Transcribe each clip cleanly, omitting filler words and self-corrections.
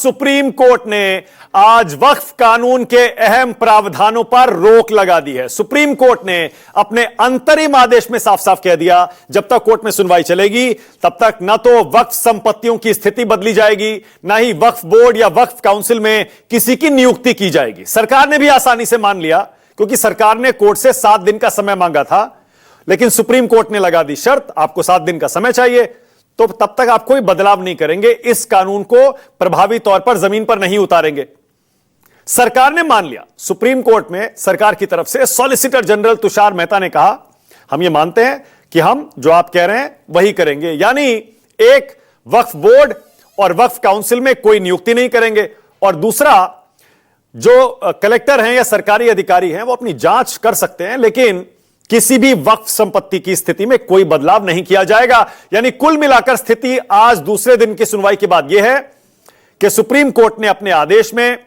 Supreme court ने आज वक्फ कानून के अहम प्रावधानों पर रोक लगा दी है। सुप्रीम कोर्ट ने अपने अंतरिम आदेश में साफ साफ कह दिया, जब तक कोर्ट में सुनवाई चलेगी तब तक न तो वक्फ संपत्तियों की स्थिति बदली जाएगी, ना ही वक्फ बोर्ड या वक्फ काउंसिल में किसी की नियुक्ति की जाएगी। सरकार ने भी आसानी से मान लिया, क्योंकि सरकार ने कोर्ट से 7 दिन का समय मांगा था, लेकिन सुप्रीम कोर्ट ने लगा दी शर्त, आपको 7 दिन का समय चाहिए, तो तब तक आप कोई बदलाव नहीं करेंगे, इस कानून को प्रभावी तौर पर जमीन पर नहीं उतारेंगे। सरकार ने मान लिया। सुप्रीम कोर्ट में सरकार की तरफ से सॉलिसिटर जनरल तुषार मेहता ने कहा, हम ये मानते हैं कि हम जो आप कह रहे हैं वही करेंगे, यानी एक वक्फ बोर्ड और वक्फ काउंसिल में कोई नियुक्ति नहीं करेंगे, और दूसरा जो कलेक्टर हैं या सरकारी अधिकारी हैं वो अपनी जांच कर सकते हैं, लेकिन किसी भी वक्फ संपत्ति की स्थिति में कोई बदलाव नहीं किया जाएगा। यानी कुल मिलाकर स्थिति आज दूसरे दिन की सुनवाई के बाद यह है कि सुप्रीम कोर्ट ने अपने आदेश में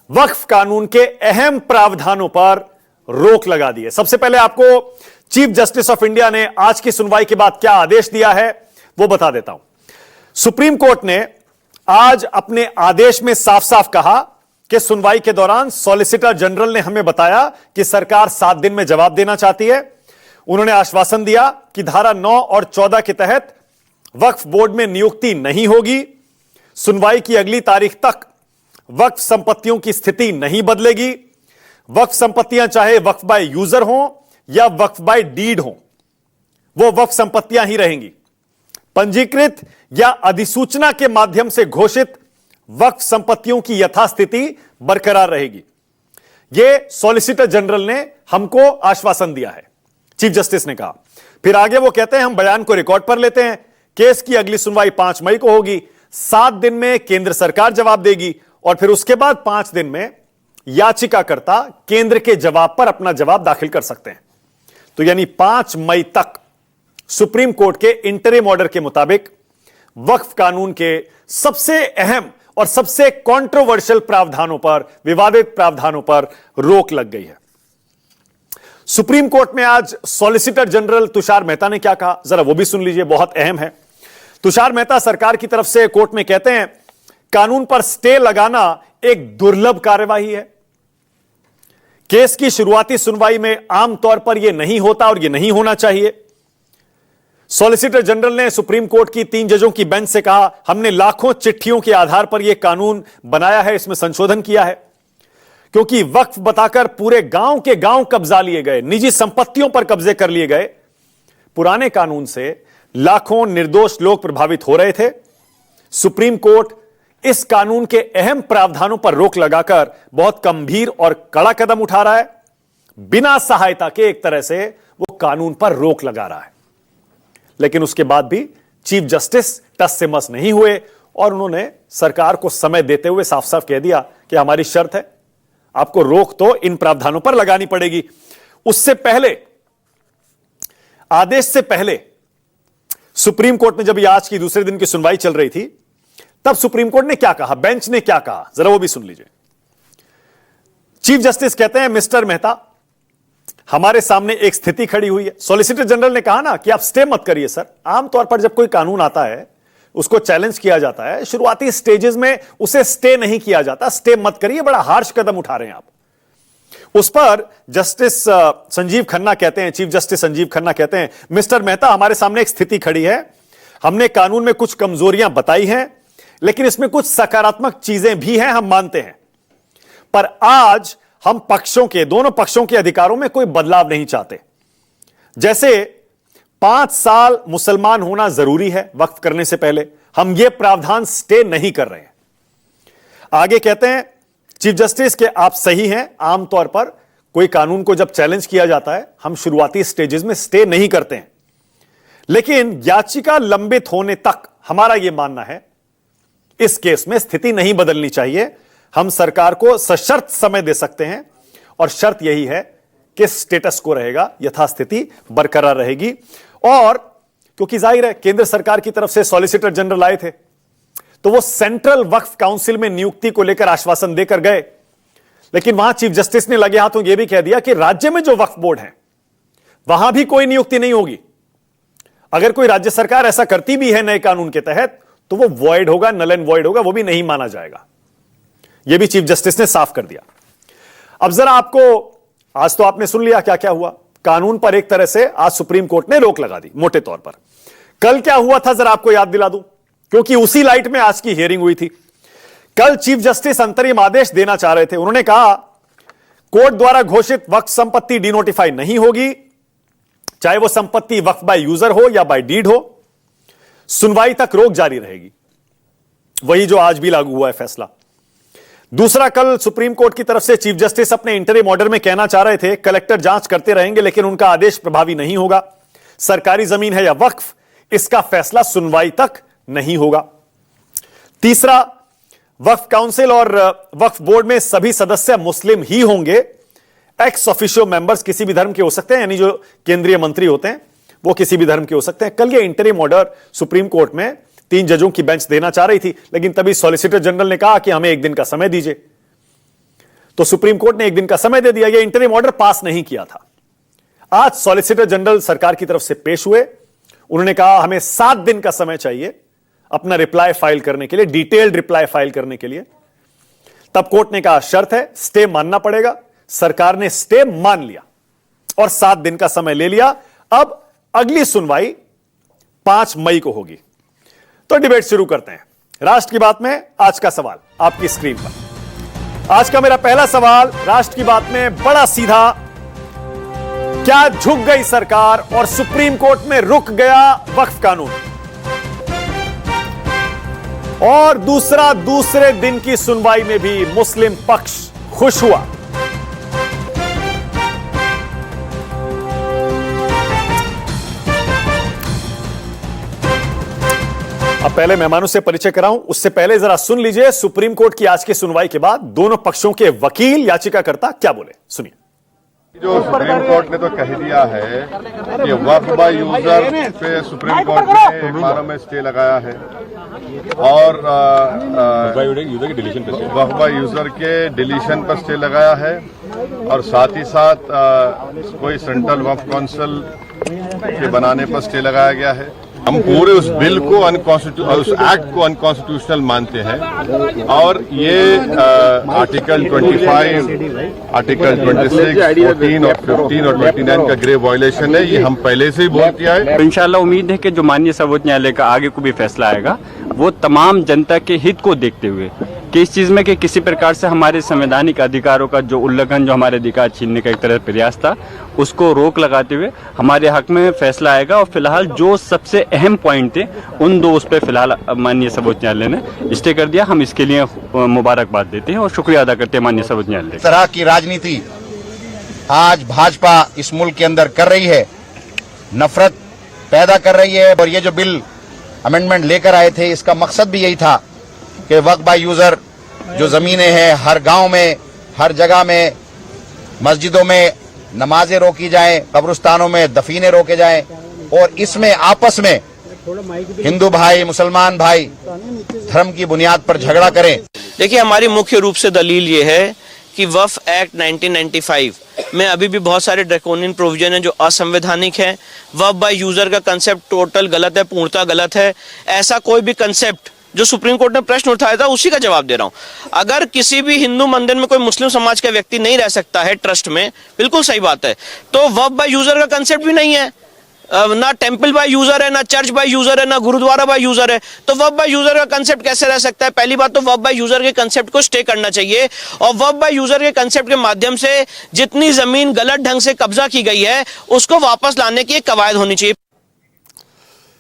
वक्फ कानून के अहम प्रावधानों पर रोक लगा दी है। सबसे पहले आपको चीफ जस्टिस ऑफ इंडिया ने आज की सुनवाई के बाद क्या आदेश दिया है वो बता देता हूं। सुप्रीम कोर्ट ने आज अपने आदेश में साफ साफ कहा कि सुनवाई के दौरान सॉलिसिटर जनरल ने हमें बताया कि सरकार 7 दिन में जवाब देना चाहती है। उन्होंने आश्वासन दिया कि धारा 9 और 14 के तहत वक्फ बोर्ड में नियुक्ति नहीं होगी, सुनवाई की अगली तारीख तक वक्फ संपत्तियों की स्थिति नहीं बदलेगी, वक्फ संपत्तियां चाहे वक्फ बाय यूजर हों या वक्फ बाय डीड हों, वो वक्फ संपत्तियां ही रहेंगी। पंजीकृत या अधिसूचना के माध्यम से घोषित वक्फ संपत्तियों की यथास्थिति बरकरार रहेगी। यह सॉलिसिटर जनरल ने हमको आश्वासन दिया है, चीफ जस्टिस ने कहा। फिर आगे वो कहते हैं, हम बयान को रिकॉर्ड पर लेते हैं, केस की अगली सुनवाई 5 मई को होगी, 7 दिन में केंद्र सरकार जवाब देगी, और फिर उसके बाद 5 दिन में याचिकाकर्ता केंद्र के जवाब पर अपना जवाब दाखिल कर सकते हैं। तो यानी 5 मई तक सुप्रीम कोर्ट के इंटरिम ऑर्डर के मुताबिक वक्फ कानून के सबसे अहम और सबसे कंट्रोवर्शियल प्रावधानों पर, विवादित प्रावधानों पर रोक लग गई है। सुप्रीम कोर्ट में आज सॉलिसिटर जनरल तुषार मेहता ने क्या कहा, जरा वो भी सुन लीजिए, बहुत अहम है। तुषार मेहता सरकार की तरफ से कोर्ट में कहते हैं, कानून पर स्टे लगाना एक दुर्लभ कार्यवाही है। केस की शुरुआती सुनवाई में आमतौर पर यह नहीं होता और यह नहीं होना चाहिए। सॉलिसिटर जनरल ने सुप्रीम कोर्ट की 3 जजों की बेंच से कहा, हमने लाखों चिट्ठियों के आधार पर यह कानून बनाया है, इसमें संशोधन किया है, क्योंकि वक्फ बताकर पूरे गांव के गांव कब्जा लिए गए, निजी संपत्तियों पर कब्जे कर लिए गए। पुराने कानून से लाखों निर्दोष लोग प्रभावित हो रहे थे। सुप्रीम कोर्ट इस कानून के अहम प्रावधानों पर रोक लगाकर बहुत गंभीर और कड़ा कदम उठा रहा है। बिना सहायता के एक तरह से वो कानून पर रोक लगा रहा है। लेकिन उसके बाद भी चीफ जस्टिस टस से मस नहीं हुए, और उन्होंने सरकार को समय देते हुए साफ साफ कह दिया कि हमारी शर्त है, आपको रोक तो इन प्रावधानों पर लगानी पड़ेगी। उससे पहले, आदेश से पहले सुप्रीम कोर्ट में जब आज की दूसरे दिन की सुनवाई चल रही थी, तब सुप्रीम कोर्ट ने क्या कहा, बेंच ने क्या कहा, जरा वो भी सुन लीजिए। चीफ जस्टिस कहते हैं, मिस्टर मेहता, हमारे सामने एक स्थिति खड़ी हुई है। सॉलिसिटर जनरल ने कहा ना कि आप स्टे मत करिए सर। आमतौर पर जब कोई कानून आता है उसको चैलेंज किया जाता है, शुरुआती स्टेजेस में उसे स्टे नहीं किया जाता। स्टे मत करिए, बड़ा हार्श कदम उठा रहे हैं आप। उस पर जस्टिस संजीव खन्ना कहते हैं, चीफ जस्टिस संजीव खन्ना कहते हैं, मिस्टर मेहता, हमारे सामने एक स्थिति खड़ी है। हमने कानून में कुछ कमजोरियां बताई हैं, लेकिन इसमें कुछ सकारात्मक चीजें भी हैं, हम मानते हैं। पर आज हम पक्षों के, दोनों पक्षों के अधिकारों में कोई बदलाव नहीं चाहते। जैसे 5 साल मुसलमान होना जरूरी है वक्फ करने से पहले, हम यह प्रावधान स्टे नहीं कर रहे हैं। आगे कहते हैं चीफ जस्टिस के, आप सही हैं, आमतौर पर कोई कानून को जब चैलेंज किया जाता है हम शुरुआती स्टेजेस में स्टे नहीं करते हैं, लेकिन याचिका लंबित होने तक हमारा यह मानना है इस केस में स्थिति नहीं बदलनी चाहिए। हम सरकार को सशर्त समय दे सकते हैं, और शर्त यही है कि स्टेटस को रहेगा, यथास्थिति बरकरार रहेगी। और क्योंकि जाहिर है केंद्र सरकार की तरफ से सॉलिसिटर जनरल आए थे, तो वो सेंट्रल वक्फ काउंसिल में नियुक्ति को लेकर आश्वासन देकर गए, लेकिन वहां चीफ जस्टिस ने लगे हाथों यह भी कह दिया कि राज्य में जो वक्फ बोर्ड है वहां भी कोई नियुक्ति नहीं होगी। अगर कोई राज्य सरकार ऐसा करती भी है नए कानून के तहत, तो वो वॉइड होगा, नल एंड वॉइड होगा, वो भी नहीं माना जाएगा। यह भी चीफ जस्टिस ने साफ कर दिया। अब जरा आपको, आज तो आपने सुन लिया क्या क्या हुआ कानून पर, एक तरह से आज सुप्रीम कोर्ट ने रोक लगा दी मोटे तौर पर। कल क्या हुआ था जरा आपको याद दिला दूं, क्योंकि उसी लाइट में आज की हियरिंग हुई थी। कल चीफ जस्टिस अंतरिम आदेश देना चाह रहे थे। उन्होंने कहा कोर्ट द्वारा घोषित वक्फ संपत्ति डिनोटिफाई नहीं होगी, चाहे वो संपत्ति वक्फ बाय यूजर हो या बाय डीड हो, सुनवाई तक रोक जारी रहेगी। वही जो आज भी लागू हुआ है फैसला। दूसरा, कल सुप्रीम कोर्ट की तरफ से चीफ जस्टिस अपने इंटरिम ऑर्डर में कहना चाह रहे थे कलेक्टर जांच करते रहेंगे लेकिन उनका आदेश प्रभावी नहीं होगा। सरकारी जमीन है या वक्फ, इसका फैसला सुनवाई तक नहीं होगा। तीसरा, वक्फ काउंसिल और वक्फ बोर्ड में सभी सदस्य मुस्लिम ही होंगे। एक्स ऑफिशियो मेंबर्स किसी भी धर्म के हो सकते हैं, यानी जो केंद्रीय मंत्री होते हैं वो किसी भी धर्म के हो सकते हैं। कल ये इंटरिम ऑर्डर सुप्रीम कोर्ट में 3 जजों की बेंच देना चाह रही थी, लेकिन तभी सॉलिसिटर जनरल ने कहा कि हमें 1 दिन का समय दीजिए, तो सुप्रीम कोर्ट ने 1 दिन का समय दे दिया। यह इंटरिम ऑर्डर पास नहीं किया था। आज सॉलिसिटर जनरल सरकार की तरफ से पेश हुए। उन्होंने कहा हमें 7 दिन का समय चाहिए अपना रिप्लाई फाइल करने के लिए, डिटेल्ड रिप्लाई फाइल करने के लिए। तब कोर्ट ने कहा शर्त है, स्टे मानना पड़ेगा। सरकार ने स्टे मान लिया और 7 दिन का समय ले लिया। अब अगली सुनवाई 5 मई को होगी। तो डिबेट शुरू करते हैं। राष्ट्र की बात में आज का सवाल आपकी स्क्रीन पर। आज का मेरा पहला सवाल राष्ट्र की बात में बड़ा सीधा, क्या झुक गई सरकार और सुप्रीम कोर्ट में रुक गया वक्फ कानून? और दूसरा, दूसरे दिन की सुनवाई में भी मुस्लिम पक्ष खुश हुआ। अब पहले मेहमानों से परिचय कराऊं, उससे पहले जरा सुन लीजिए सुप्रीम कोर्ट की आज की सुनवाई के बाद दोनों पक्षों के वकील, याचिकाकर्ता क्या बोले, सुनिए। जो सुप्रीम कोर्ट ने तो कह दिया है कि वक्फ बाय यूजर पे सुप्रीम कोर्ट ने 12 में स्टे लगाया है और वक्फ बाय यूजर के डिलीशन पर स्टे लगाया है और साथ ही साथ कोई सेंट्रल वक्फ काउंसिल के बनाने पर स्टे लगाया गया है। हम पूरे उस बिल को उस एक्ट को अनकॉन्स्टिट्यूशनल मानते हैं और ये आर्टिकल 25, आर्टिकल 26, 14 और 15 और 29 का ग्रेव वायलेशन है। ये हम पहले से ही बोल किया है। तो इंशाल्लाह उम्मीद है कि जो माननीय सर्वोच्च न्यायालय का आगे को भी फैसला आएगा वो तमाम जनता के हित को देखते हुए कि इस चीज में कि किसी प्रकार से हमारे संवैधानिक अधिकारों का जो उल्लंघन, जो हमारे अधिकार छीनने का एक तरह प्रयास था, उसको रोक लगाते हुए हमारे हक में फैसला आएगा। और फिलहाल जो सबसे अहम पॉइंट थे उन दो उस पर फिलहाल माननीय सर्वोच्च न्यायालय ने स्टे कर दिया। हम इसके लिए मुबारकबाद देते हैं और शुक्रिया अदा करते हैं माननीय सर्वोच्च न्यायालय। इस तरह की राजनीति आज भाजपा इस मुल्क के अंदर कर रही है, नफरत पैदा कर रही है। और ये जो बिल अमेंडमेंट लेकर आए थे, इसका मकसद भी यही था कि वक्फ बाय यूजर जो जमीनें हैं हर गांव में, हर जगह में, मस्जिदों में नमाजें रोकी जाएं, कब्रिस्तानों में दफीने रोके जाएं और इसमें आपस में हिंदू भाई मुसलमान भाई धर्म की बुनियाद पर झगड़ा करें। देखिए, हमारी मुख्य रूप से दलील ये है कि वक्फ एक्ट 1995 में अभी भी बहुत सारे ड्रैकोनियन प्रोविजन है जो असंवैधानिक है। वक्फ बाय यूजर का कंसेप्ट टोटल गलत है, पूर्णतः गलत है। ऐसा कोई भी कंसेप्ट जो सुप्रीम कोर्ट ने प्रश्न उठाया था उसी का जवाब दे रहा हूं। अगर किसी भी हिंदू मंदिर में कोई मुस्लिम समाज का व्यक्ति नहीं रह सकता है ट्रस्ट में, बिल्कुल सही बात है, तो वक्फ बाय यूजर का कंसेप्ट भी नहीं है। ना टेंपल बाय यूजर है, ना चर्च बाय यूजर है, ना गुरुद्वारा बाय यूजर है, तो वक्फ बाय यूजर का कंसेप्ट कैसे रह सकता है? पहली बात तो वक्फ बाय यूजर के कंसेप्ट को स्टे करना चाहिए और वक्फ बाय यूजर के कंसेप्ट के माध्यम से जितनी जमीन गलत ढंग से कब्जा की गई है उसको वापस लाने की एक कवायद होनी चाहिए।